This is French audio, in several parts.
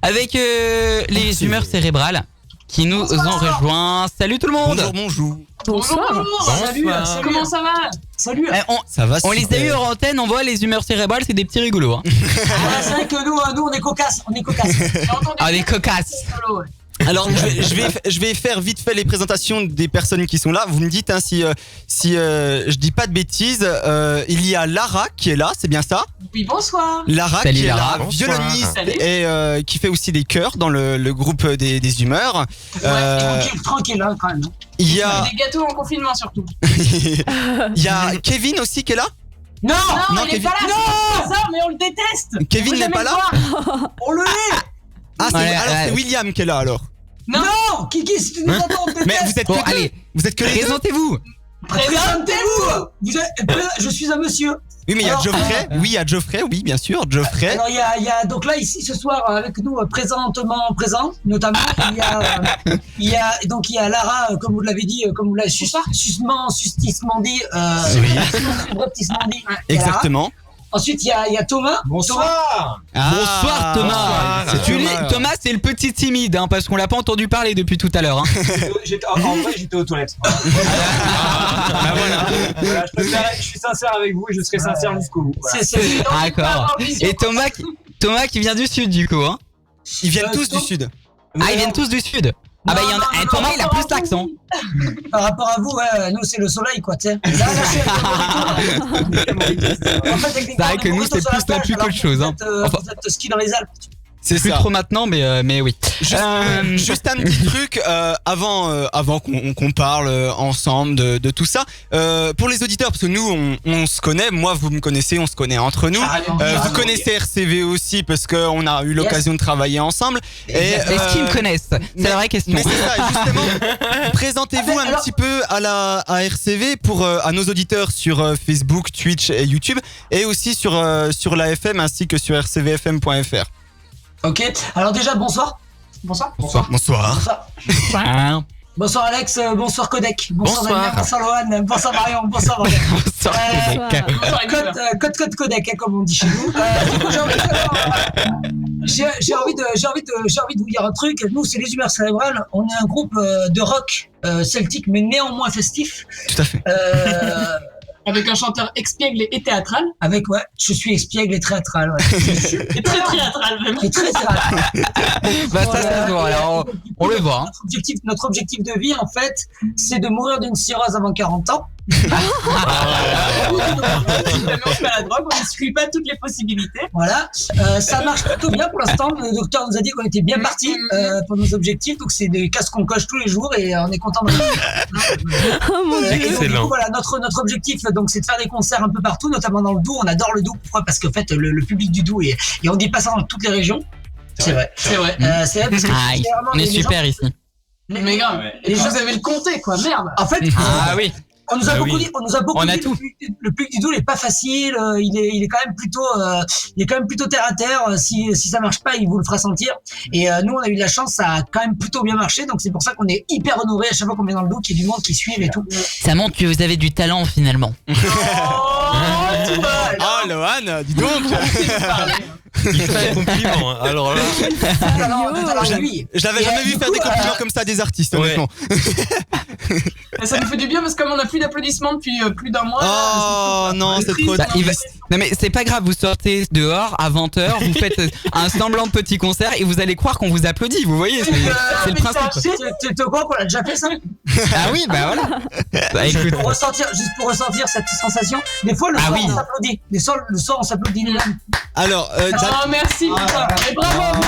avec les humeurs cérébrales qui nous ont rejoints. Salut tout le monde. Bonjour. Salut. Comment ça va? Salut. Ça va. On les a eu hors antenne, on voit les humeurs cérébrales, c'est des petits rigolos. Hein. C'est vrai que nous on est cocasses. On est cocasses. Alors je vais faire vite fait les présentations des personnes qui sont là. Vous me dites hein, si je dis pas de bêtises. Il y a Lara qui est là, c'est bien ça? Oui, bonsoir. Lara Salut, qui est Lara. là, violoniste Salut. et qui fait aussi des chœurs dans le groupe des humeurs. Tranquille hein, quand même. Il y a Des gâteaux en confinement surtout. il y a Kevin aussi qui est là. Non, il est Kevin. pas là. c'est pas ça, mais on le déteste. Kevin On veut n'est pas jamais là. le voir. On le hait. Ah c'est William qui est là alors. Non, Kiki, si tu nous entends, on te Mais déteste. vous êtes Bon, que deux. allez, Vous êtes que les deux. présentez-vous. Présentez-vous. Je suis un monsieur. Oui mais il y a Alors, Geoffrey. Oui il y a Geoffrey. Oui bien sûr Geoffrey. Alors il y a donc là ici ce soir avec nous présentement présent notamment il y a Lara comme vous l'avez dit comme vous l'avez sustisement dit subrepticement dit. Il y a Lara. Exactement. Ensuite il y a Thomas. Bonsoir. Bonsoir Thomas. Bonsoir. Thomas c'est le petit timide hein, parce qu'on l'a pas entendu parler depuis tout à l'heure. Hein. En vrai, j'étais aux toilettes. Voilà, je suis sincère avec vous et je serai sincère jusqu'au bout. Voilà. C'est D'accord. Et Thomas qui vient du sud du coup. Hein. Ils viennent tous du sud. Ah ils viennent tous du sud. Ah bah il y en a. Thomas il a plus d'accent. par rapport à vous nous c'est le soleil quoi tu sais. C'est vrai que nous c'est plus la pluie qu'autre chose. Hein. Enfin, vous êtes ski dans les Alpes. c'est plus trop maintenant mais oui. Juste un petit truc avant qu'on parle ensemble de tout ça. Pour les auditeurs, parce que nous on se connaît, moi vous me connaissez, on se connaît entre nous. Vous connaissez RCV aussi parce qu'on a eu l'occasion de travailler ensemble. Est-ce qu'ils me connaissent? C'est la vraie question. Mais c'est ça, justement. Présentez-vous un petit peu à RCV pour à nos auditeurs sur Facebook, Twitch et YouTube, et aussi sur la FM ainsi que sur rcvfm.fr. Ok, alors déjà bonsoir. Bonsoir. Bonsoir Alex, bonsoir Codec, bonsoir Bonsoir. Damien, bonsoir Lohan, bonsoir Marion, bonsoir Morgan. Bonsoir. Code Codec, hein, comme on dit chez nous. Du coup, j'ai envie de vous dire un truc. Nous, c'est les humeurs cérébrales. On est un groupe de rock celtique, mais néanmoins festif. Tout à fait. Avec un chanteur expiègle et théâtral. Je suis espiègle et théâtral, ouais. Et très théâtral même. Et très théâtral. Bah ça se voit, alors on le voit. Hein. Notre objectif de vie, en fait, c'est de mourir d'une cirrhose avant 40 ans. Si jamais on fait la drogue, on n'exclut pas toutes les possibilités. Voilà, ça marche plutôt bien pour l'instant. Le docteur nous a dit qu'on était bien parti pour nos objectifs, donc c'est des cases qu'on coche tous les jours et on est content de Oh mon Dieu. et donc, du Excellent. coup, voilà, notre objectif, donc, c'est de faire des concerts un peu partout, notamment dans le Doubs. On adore le Doubs. Pourquoi? Parce qu'en fait, le public du Doubs et on dit pas ça dans toutes les régions. C'est vrai. C'est vrai. C'est vrai parce que Ah, généralement, on est les gens- super ici. Mais grave. Et vous avez le compté quoi, merde. En fait, Ah oui. on nous a Ah beaucoup oui. dit, On a dit, tout. le public du Doubs n'est pas facile, il est quand même plutôt terre à terre. Si ça marche pas, il vous le fera sentir. Et nous, on a eu de la chance, ça a quand même plutôt bien marché. Donc c'est pour ça qu'on est hyper honoré à chaque fois qu'on vient dans le Doubs, qu'il y ait du monde qui suive et tout. Ça montre que vous avez du talent finalement. Oh Lohan, dis donc. Il fait un compliment. Hein. Alors là, Alors, oui. Je l'avais Et, jamais vu du faire coup, des compliments comme ça à des artistes, Ouais. honnêtement. Et ça nous fait du bien parce que comme on n'a plus d'applaudissements depuis plus d'un mois. Oh non, c'est trop Bah, triste. Non mais c'est pas grave, vous sortez dehors à 20h, vous faites un semblant de petit concert et vous allez croire qu'on vous applaudit, vous voyez, c'est le principe. Tu te crois qu'on a déjà fait ça? Ah oui, bah voilà. Bah écoute, Juste pour ressentir cette sensation. Des fois, le Ah soir, oui. on s'applaudit. Le soir, on s'applaudit nous-mêmes. Alors, Oh merci putain. Et bravo.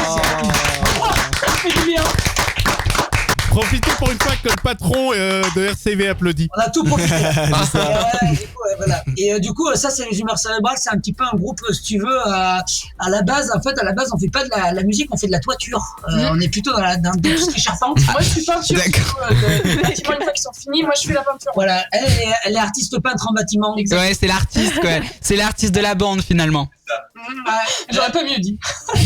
Ça fait du bien. Profitez pour une fois que le patron de RCV applaudit. On a tout profité. Voilà. Et du coup, ça, c'est les humeurs cérébrales. C'est un petit peu un groupe, si tu veux, à la base, on fait pas de la musique, on fait de la toiture. On est plutôt dans tout ce qui est charpente. Moi je suis peinture. D'accord. Les bâtiments une fois qu'ils sont finis, moi je fais la peinture. Voilà. Elle est artiste peintre en bâtiment. ouais, c'est l'artiste quoi. C'est l'artiste de la bande finalement. J'aurais pas mieux dit.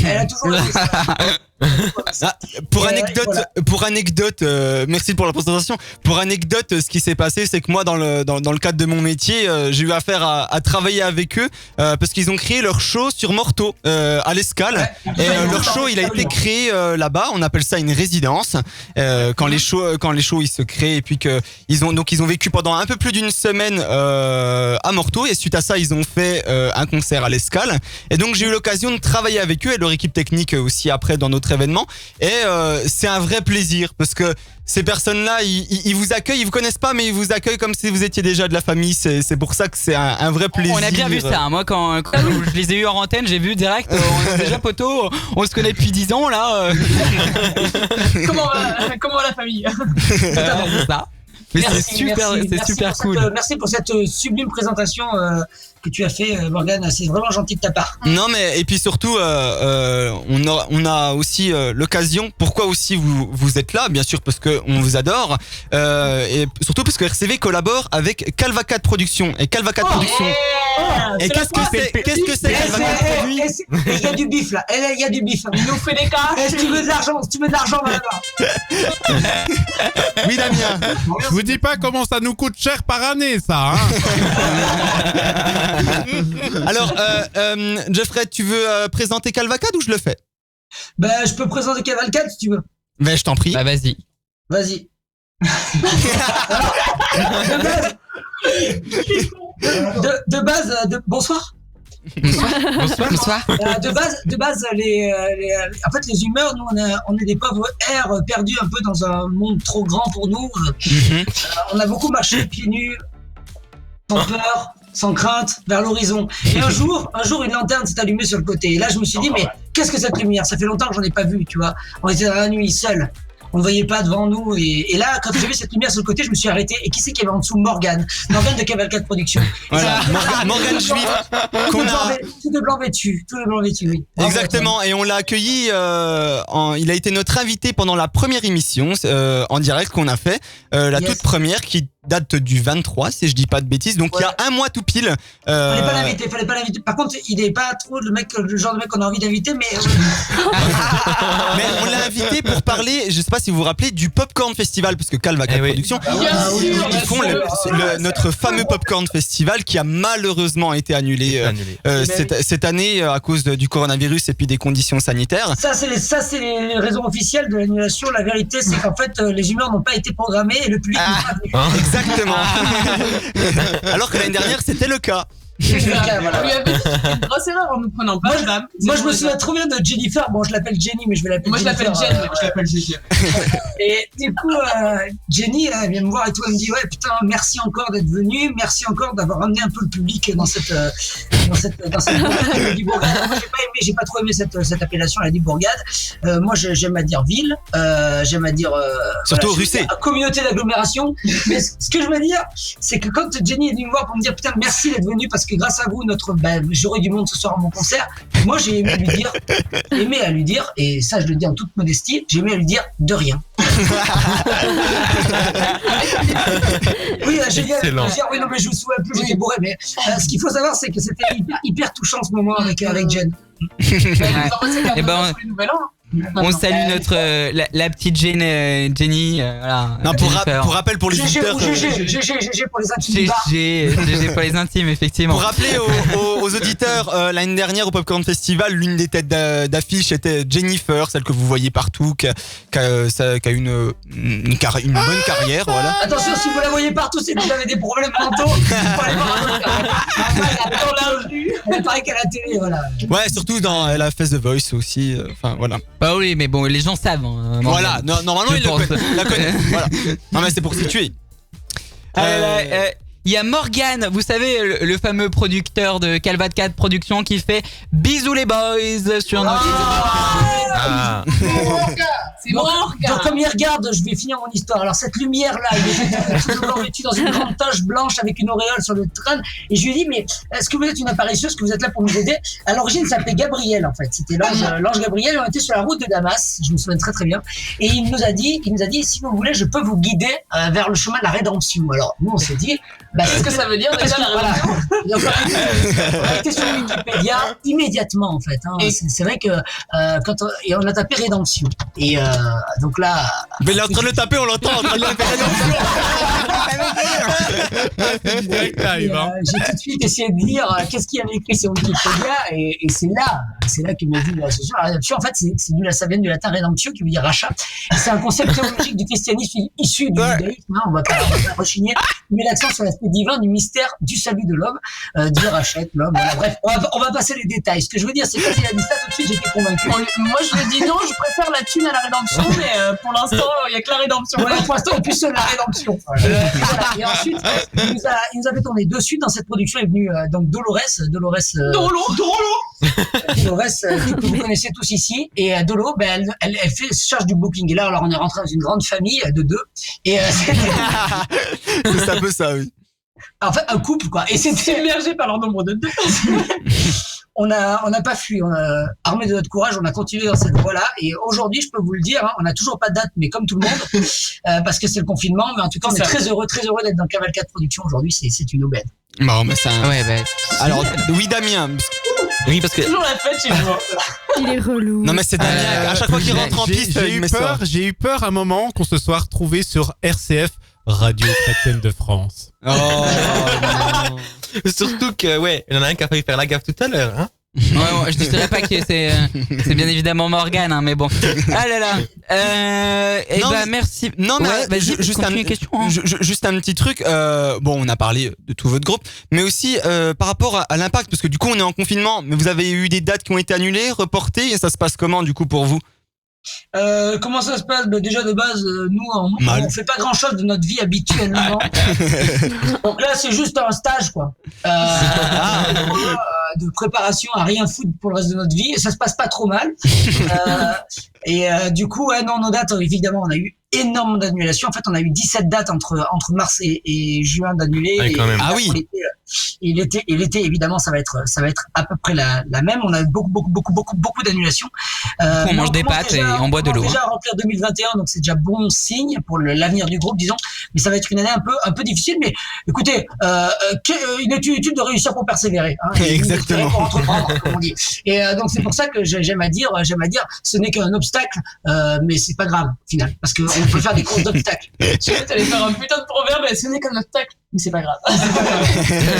Elle a toujours fait ça. Pour anecdote, merci pour la présentation. Pour anecdote, ce qui s'est passé, c'est que moi, dans le cadre de mon métier, j'ai eu affaire à travailler avec eux parce qu'ils ont créé leur show sur Morteau à l'Escale. Et leur show, il a été créé là-bas. On appelle ça une résidence. Quand les shows ils se créent et puis que ils ont vécu pendant un peu plus d'une semaine à Morteau. Et suite à ça, ils ont fait un concert à l'Escale. Et donc j'ai eu l'occasion de travailler avec eux et leur équipe technique aussi après dans notre événement. Et c'est un vrai plaisir parce que ces personnes-là, ils vous accueillent, ils vous connaissent pas, mais ils vous accueillent comme si vous étiez déjà de la famille. C'est pour ça que c'est un vrai plaisir. On a bien vu ça. Moi, quand je les ai eu en antenne, j'ai vu direct. On est déjà poteau. On se connaît depuis 10 ans là. Comment va la famille? C'est ça. Mais c'est super cool. Merci pour cette sublime présentation que tu as fait, Morgane. C'est vraiment gentil de ta part. Non, mais et puis surtout, on a aussi l'occasion. Pourquoi aussi vous êtes là? Bien sûr parce que on vous adore, et surtout parce que RCV collabore avec Calvacat Productions et Calvacat Productions. Et qu'est-ce que c'est Calvacat Productions? Il y a du bif là. Il y a du bif. Il nous fait des cas. Si tu veux de l'argent, va là-bas. Oui, Damien. Je vous dis pas comment ça nous coûte cher par année, ça. Hein. Alors, Jeffrey, tu veux présenter Calvacat ou je le fais? Bah, je peux présenter Cavalcade si tu veux. Mais je t'en prie. Bah vas-y. Vas-y. De base, bonsoir. Bonsoir. De base, en fait, les humeurs, nous, on est des pauvres airs perdus un peu dans un monde trop grand pour nous. On a beaucoup marché pieds nus, sans peur, sans crainte, vers l'horizon. Et un jour, une lanterne s'est allumée sur le côté. Et là, je me suis dit, mais qu'est-ce que cette lumière? Ça fait longtemps que j'en ai pas vu, tu vois. On était dans la nuit, seuls. On ne voyait pas devant nous. Et là, quand j'ai vu cette lumière sur le côté, je me suis arrêté. Et qui c'est qu'il y avait en dessous? Morgane de Cavalcade Productions. Voilà, Morgane Juif. Tout de blanc vêtu, oui. Exactement, et on l'a accueilli, il a été notre invité pendant la première émission en direct qu'on a fait, toute première qui date du 23 si je dis pas de bêtises, donc il y a un mois tout pile. Fallait pas l'inviter. Par contre, il est pas trop le genre de mec qu'on a envie d'inviter, mais mais on l'a invité pour parler, je sais pas si vous vous rappelez, du Popcorn Festival, parce que Calvacat Productions, ils font notre fameux Popcorn Festival qui a malheureusement été annulé cette année à cause du coronavirus et puis des conditions sanitaires. Ça c'est les raisons officielles de l'annulation. La vérité c'est qu'en fait les humeurs n'ont pas été programmées et le public n'est pas venu. Exactement. Alors que l'année dernière c'était le cas. On lui avait dit une grosse erreur en nous prenant pas. Moi je me souviens trop bien de Jennifer. Bon, je l'appelle Jenny, mais je vais l'appeler. Moi je l'appelle Jen, mais je l'appelle Gigi. Et du coup, Jenny, elle vient me voir et tout, elle me dit ouais putain, merci encore d'être venu, merci encore d'avoir ramené un peu le public dans cette elle me dit bourgade. Moi j'ai pas trop aimé cette appellation. Elle a dit bourgade. Moi j'aime à dire ville, j'aime à dire surtout Russet. Communauté d'agglomération. Mais ce que je veux dire, c'est que quand Jenny est venue me voir pour me dire putain merci d'être venu parce que grâce à vous j'aurai du monde ce soir à mon concert, moi j'ai aimé à lui dire, et ça je le dis en toute modestie, j'ai aimé à lui dire de rien. Oui, j'ai dit oui non mais je me souviens plus, j'étais bourré, mais ce qu'il faut savoir c'est que c'était hyper touchant ce moment avec Jen. Et ben on salue notre la petite Jenny, voilà. Non, pour rappel pour les auditeurs. GG pour les intimes. GG pour les intimes, effectivement. Pour rappeler aux auditeurs, l'année dernière au Popcorn Festival, l'une des têtes d'affiche était Jennifer, celle que vous voyez partout, qui a une bonne carrière, voilà. Attention, si vous la voyez partout, c'est que vous avez des problèmes mentaux. Elle paraît qu'à la télé, voilà. Ouais, surtout elle a fait The Voice aussi, enfin voilà. Bah oui, mais bon, les gens savent. Voilà, normalement ils la connaissent. Voilà. Non mais c'est pour situer. Il y a Morgane, vous savez, le fameux producteur de Calvacat Productions qui fait Bisous les boys sur notre... C'est mort, donc comme il regarde, je vais finir mon histoire. Alors cette lumière-là, il était tout blanc vêtu dans une grande tache blanche avec une auréole sur le crâne. Et je lui ai dit, mais est-ce que vous êtes une apparition? Est-ce que vous êtes là pour nous aider? À l'origine, ça s'appelait Gabriel, en fait. C'était l'ange Gabriel. On était sur la route de Damas. Je me souviens très très bien. Et il nous a dit, si vous voulez, je peux vous guider vers le chemin de la rédemption. Alors nous, on s'est dit, qu'est-ce que ça veut dire déjà la rédemption? On a été sur Wikipédia immédiatement, en fait. Hein. Et c'est vrai que et on a tapé rédemption. Et donc là. Mais il est en train de le taper, on l'entend en train de le taper. C'est du direct live, hein. J'ai tout de suite essayé de dire qu'est-ce qu'il y avait écrit sur Wikipédia et c'est là qu'il m'a dit c'est sûr, la rédemption en fait ça vient du latin redemptio qui veut dire rachat. C'est un concept théologique du christianisme issu du judaïsme, hein, on va pas rechigner, mais l'accent sur l'aspect divin du mystère du salut de l'homme, Dieu rachète l'homme. Voilà, bref, on va passer les détails. Ce que je veux dire, c'est que quand il a dit ça tout de suite, j'étais convaincu. Moi je lui ai dit non, je préfère la thune à la rédemption, mais pour l'instant il y a que la rédemption. Voilà, pour l'instant, on puisse sur la rédemption. Voilà. Et ensuite, il nous a fait tourner de suite. Dans cette production est venue donc Dolores, que vous connaissez tous ici. Et Dolo, elle fait charge du booking. Et là, alors on est rentré dans une grande famille de 2. Et C'est un peu ça, oui. En fait, un couple, quoi. Et c'était submergé par leur nombre de 2. On n'a pas fui, on a armé de notre courage, on a continué dans cette voie-là. Et aujourd'hui, je peux vous le dire, hein, on n'a toujours pas de date, mais comme tout le monde, parce que c'est le confinement. Mais en tout cas, on est très heureux d'être dans Cavalcade Production aujourd'hui. C'est une aubaine. Bon, mais ça. Ouais, Alors, oui, Damien. Oui, parce que. Toujours la fête chez moi. Il est relou. Non, mais c'est Damien. À chaque fois qu'il rentre en piste, J'ai eu peur un moment qu'on se soit retrouvé sur RCF, Radio Chrétienne de France. Oh, non. Surtout que, il y en a un qui a failli faire la gaffe tout à l'heure, hein. Ouais, je ne dirais pas que c'est bien évidemment Morgane, hein, mais bon. Ah là là. Merci. Non, mais juste un petit truc. Bon, on a parlé de tout votre groupe, mais aussi par rapport à l'impact, parce que du coup, on est en confinement. Mais vous avez eu des dates qui ont été annulées, reportées, et ça se passe comment du coup pour vous? Comment ça se passe? Déjà de base, nous on fait pas grand chose de notre vie habituellement. Donc là c'est juste un stage quoi. De préparation à rien foutre pour le reste de notre vie. Et ça se passe pas trop mal. Du coup, nos dates, évidemment, on a eu énormément d'annulations. En fait, on a eu 17 dates entre mars et juin d'annulés. Oui, et l'été, évidemment, ça va être à peu près la même. On a beaucoup d'annulations. On mange des pâtes et on boit de l'eau. On va déjà remplir 2021, donc c'est déjà bon signe pour l'avenir du groupe, disons. Mais ça va être une année un peu difficile. Mais écoutez, il est utile de réussir pour persévérer. Hein, exactement. Pour entreprendre, comme on dit. Et donc c'est pour ça que j'aime à dire, ce n'est qu'un obstacle, mais c'est pas grave, au final, parce que on peut faire des courses d'obstacles. Je vais t'aller faire un putain de proverbe, et ce n'est qu'un obstacle, mais c'est pas grave.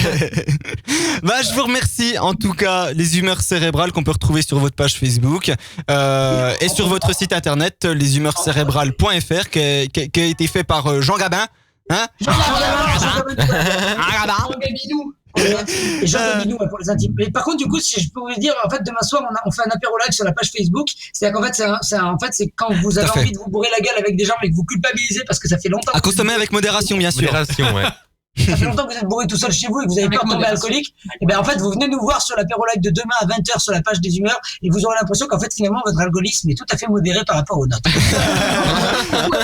Je vous remercie en tout cas, les humeurs cérébrales qu'on peut retrouver sur votre page Facebook et sur votre site internet leshumeurscérébrales.fr qui a été fait par Jean Gabin. Hein? Jean Gabidou. Et Jean Gabidou pour les intimes. Mais par contre, du coup, si je peux vous dire, en fait, demain soir, on fait un apéro live sur la page Facebook. C'est-à-dire qu'en fait, c'est quand vous avez envie de vous bourrer la gueule avec des gens, mais que vous culpabilisez parce que ça fait longtemps. À consommer avec modération, bien sûr. Modération, ouais. Ça fait longtemps que vous êtes bourré tout seul chez vous et que vous avez peur de tomber alcoolique. Et bien en fait, vous venez nous voir sur l'apéro live de demain à 20h sur la page des humeurs et vous aurez l'impression qu'en fait, finalement, votre alcoolisme est tout à fait modéré par rapport aux notes.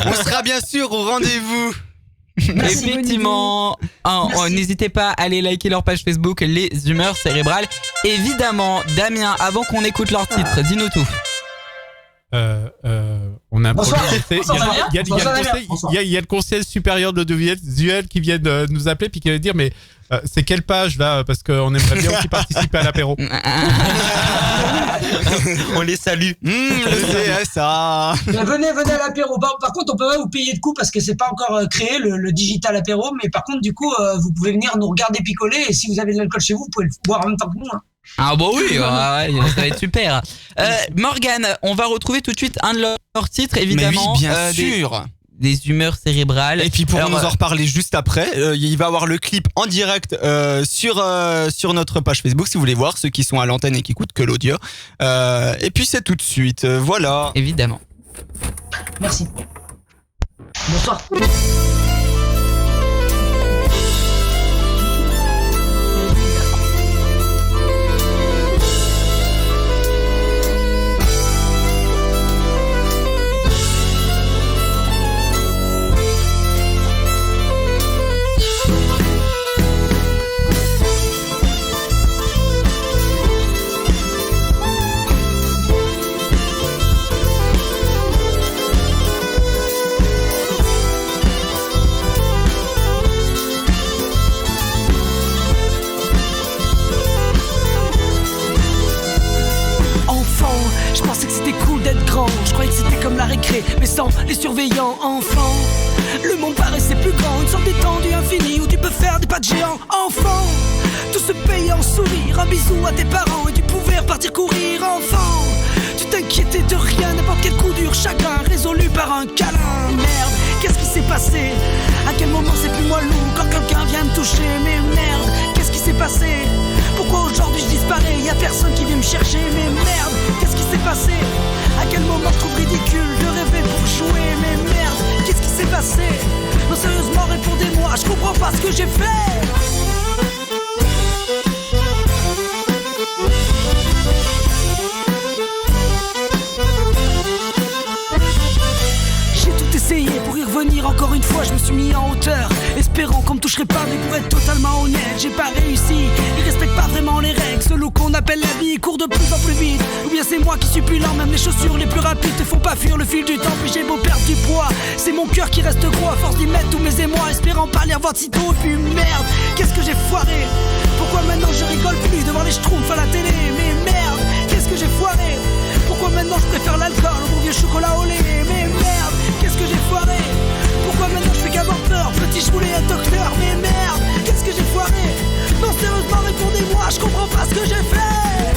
On sera bien sûr au rendez-vous. Merci. Effectivement, n'hésitez pas à aller liker leur page Facebook, Les Humeurs Cérébrales. Évidemment, Damien, avant qu'on écoute leur titre, dis-nous tout. On a un Bonsoir. problème. Il y a le conseil supérieur de l'audiovisuel qui vient de nous appeler puis qui va dire mais c'est quelle page là parce qu'on aimerait bien aussi participer à l'apéro. On les salue. Le CSA. Venez à l'apéro. Par contre, on peut pas vous payer de coup parce que c'est pas encore créé le digital apéro. Mais par contre, du coup, vous pouvez venir nous regarder picoler et si vous avez de l'alcool chez vous, vous pouvez le boire en même temps que nous. Hein. Ah bon oui, ça va être super. Morgane, on va retrouver tout de suite un de leurs titres, évidemment. Mais oui, bien sûr. Des humeurs cérébrales. Et puis pour nous en reparler juste après, il va avoir le clip en direct sur notre page Facebook si vous voulez voir, ceux qui sont à l'antenne et qui écoutent que l'audio. Et puis c'est tout de suite, voilà. Évidemment. Merci. Bonsoir. récré, mais sans les surveillants. Enfant, le monde paraissait plus grand, une sorte d'étendue infinie où tu peux faire des pas de géant. Enfant, tout se paye en sourire, un bisou à tes parents et tu pouvais repartir courir. Enfant, tu t'inquiétais de rien, n'importe quel coup dur, chacun résolu par un câlin. Merde, qu'est-ce qui s'est passé? À quel moment c'est plus moi loup quand quelqu'un vient me toucher? Mais merde, qu'est-ce qui s'est passé? Pourquoi aujourd'hui je disparais? Y'a personne qui vient me chercher. Mais merde, qu'est-ce qui s'est passé? À quel moment je trouve ridicule de rêver pour jouer? Mais merde, qu'est-ce qui s'est passé? Non sérieusement répondez-moi, je comprends pas ce que j'ai fait. Essayé pour y revenir encore une fois, je me suis mis en hauteur, espérant qu'on me toucherait pas, mais pour être totalement honnête, j'ai pas réussi. Ils respectent pas vraiment les règles, ce loup qu'on appelle la vie court de plus en plus vite. Ou bien c'est moi qui suis plus lent, même les chaussures les plus rapides te font pas fuir le fil du temps. Puis j'ai beau perdre du poids, c'est mon cœur qui reste gros à force d'y mettre tous mes émois, espérant pas les revoir de sitôt. Et puis merde, qu'est-ce que j'ai foiré? Pourquoi maintenant je rigole plus devant les schtroumpfs à la télé? Mais merde, qu'est-ce que j'ai foiré? Pourquoi maintenant je préfère l'alcool au bon vieux chocolat au lait? Mais merde, qu'est-ce que j'ai foiré? Pourquoi maintenant je fais qu'avoir peur? Petit je voulais être docteur. Mais merde, qu'est-ce que j'ai foiré? Non sérieusement répondez-moi, je comprends pas ce que j'ai fait.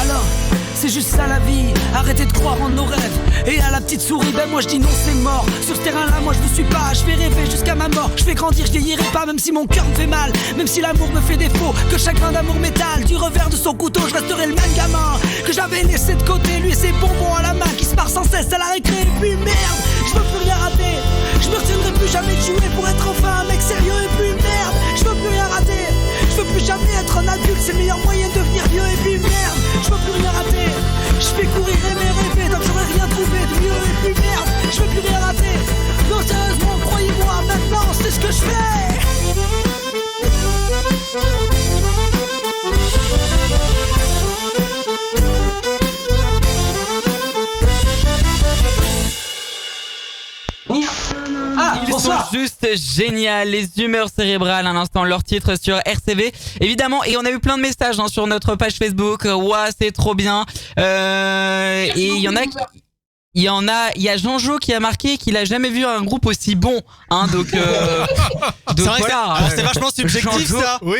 Alors, c'est juste ça la vie, arrêtez de croire en nos rêves. Et à la petite souris, ben moi je dis non c'est mort. Sur ce terrain là moi je ne suis pas, je vais rêver jusqu'à ma mort. Je vais grandir, je vieillirai pas même si mon cœur me fait mal. Même si l'amour me fait défaut, que chagrin d'amour m'étale. Du revers de son couteau je resterai le même gamin que j'avais laissé de côté. Lui et ses bonbons à la main qui se marre sans cesse à la récré. Et puis merde, je veux plus rien rater. Je me retiendrai plus jamais de jouer pour être enfin un mec sérieux. Et puis merde, je veux plus rien rater. Je veux plus jamais être un adulte, c'est le meilleur moyen de devenir vieux. Et puis merde, je veux plus rien rater. Je fais courir aimer rêver, donc j'aurais rien trouvé de mieux. Et puis merde, je veux plus rien rater. Non sérieusement, croyez-moi, maintenant c'est ce que je fais. Ils sont juste génial, les humeurs cérébrales, à l'instant leur titre sur RCV évidemment. Et on a eu plein de messages sur notre page Facebook. Ouah, c'est trop bien. Et il y a Jean-Jo qui a marqué qu'il a jamais vu un groupe aussi bon, hein, donc vrai voilà. Alors c'est vachement subjectif Jean-Jo, ça. Oui.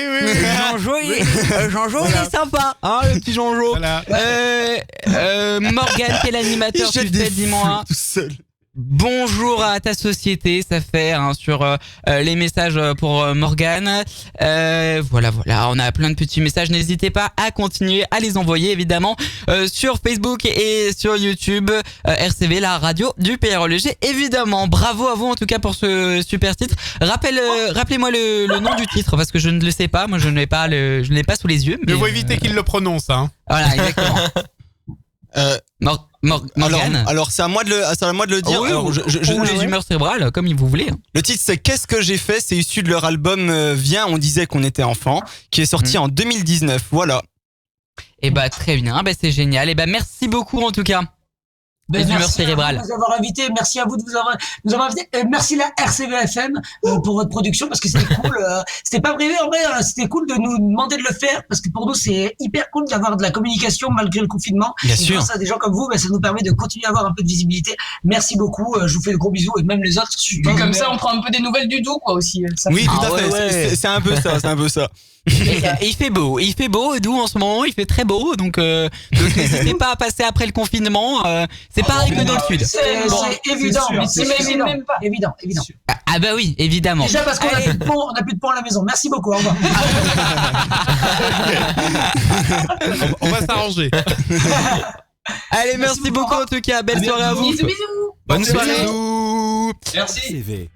Jean-Jo, il est sympa, hein, le petit Jean-Jo. Voilà. Morgane, quel animateur tu fais, dis-moi. Tout seul. Bonjour à ta société, ça fait sur les messages pour Morgane. Voilà, on a plein de petits messages. N'hésitez pas à continuer à les envoyer évidemment sur Facebook et sur YouTube. RCV, la radio du PRLG. Évidemment, bravo à vous en tout cas pour ce super titre. Rappelez-moi le nom du titre parce que je ne le sais pas. Moi, je ne l'ai pas sous les yeux. Mais faut éviter qu'il le prononce, hein. Voilà, exactement. Morgane. Alors c'est à moi de le dire. Oh oui, alors, ou les humeurs cérébrales, comme vous voulez. Le titre c'est Qu'est-ce que j'ai fait? C'est issu de leur album Viens, on disait qu'on était enfant, qui est sorti en 2019. Voilà. Et bah très bien, c'est génial. Et merci beaucoup en tout cas. Les humeurs cérébrales. Merci de nous avoir invités. Merci à vous de nous avoir invités. Merci la RCVFM pour votre production parce que c'était cool. C'était pas privé en vrai. C'était cool de nous demander de le faire parce que pour nous c'est hyper cool d'avoir de la communication malgré le confinement. Bien sûr. Grâce à des gens comme vous, ça nous permet de continuer à avoir un peu de visibilité. Merci beaucoup. Je vous fais de gros bisous et même les autres. Et comme ça, on prend un peu des nouvelles du dos, quoi aussi. Oui, tout à fait. Ouais. C'est un peu ça. Et il fait beau, d'où en ce moment il fait très beau, donc n'hésitez pas à passer après le confinement. C'est pareil que dans le sud. C'est évident, c'est même pas évident. Ah bah oui, évidemment. Déjà parce qu'on a plus de pont, à la maison. Merci beaucoup. Au revoir. On va s'arranger. Allez, merci beaucoup en tout cas. Belle soirée à vous. Bisous. Bonne soirée. Bisous. Merci.